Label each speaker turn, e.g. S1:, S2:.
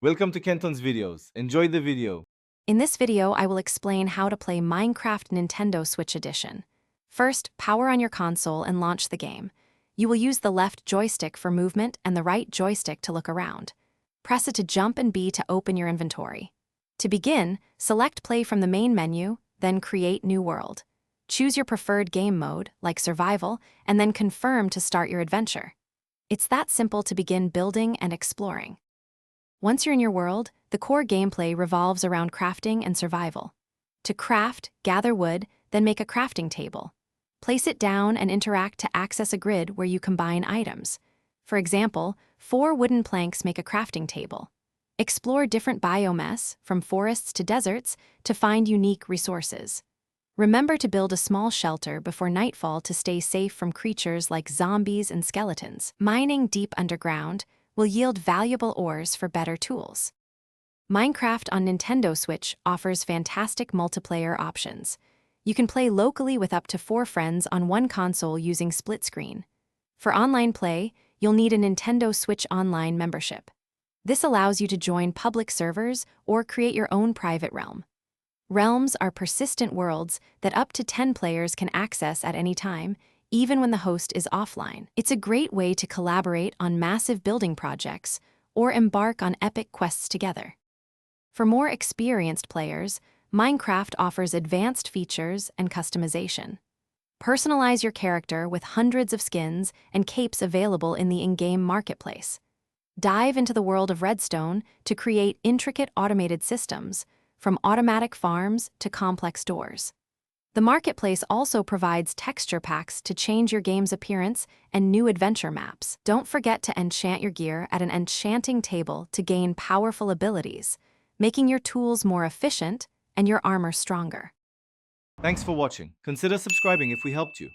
S1: Welcome to Kenton's videos. Enjoy the video.
S2: In this video, I will explain how to play Minecraft Nintendo Switch Edition. First, power on your console and launch the game. You will use the left joystick for movement and the right joystick to look around. Press it to jump and B to open your inventory. To begin, select Play from the main menu, then Create New World. Choose your preferred game mode, like Survival, and then Confirm to start your adventure. It's that simple to begin building and exploring. Once you're in your world, the core gameplay revolves around crafting and survival. To craft, gather wood, then make a crafting table. Place it down and interact to access a grid where you combine items. For example, 4 wooden planks make a crafting table. Explore different biomes, from forests to deserts, to find unique resources. Remember to build a small shelter before nightfall to stay safe from creatures like zombies and skeletons. Mining deep underground will yield valuable ores for better tools. Minecraft on Nintendo Switch offers fantastic multiplayer options. You can play locally with up to 4 friends on one console using split screen. For online play, you'll need a Nintendo Switch Online membership. This allows you to join public servers or create your own private realm. Realms are persistent worlds that up to 10 players can access at any time, even when the host is offline. It's a great way to collaborate on massive building projects or embark on epic quests together. For more experienced players, Minecraft offers advanced features and customization. Personalize your character with hundreds of skins and capes available in the in-game marketplace. Dive into the world of Redstone to create intricate automated systems, from automatic farms to complex doors. The marketplace also provides texture packs to change your game's appearance and new adventure maps. Don't forget to enchant your gear at an enchanting table to gain powerful abilities, making your tools more efficient and your armor stronger.
S1: Thanks for watching. Consider subscribing if we helped you.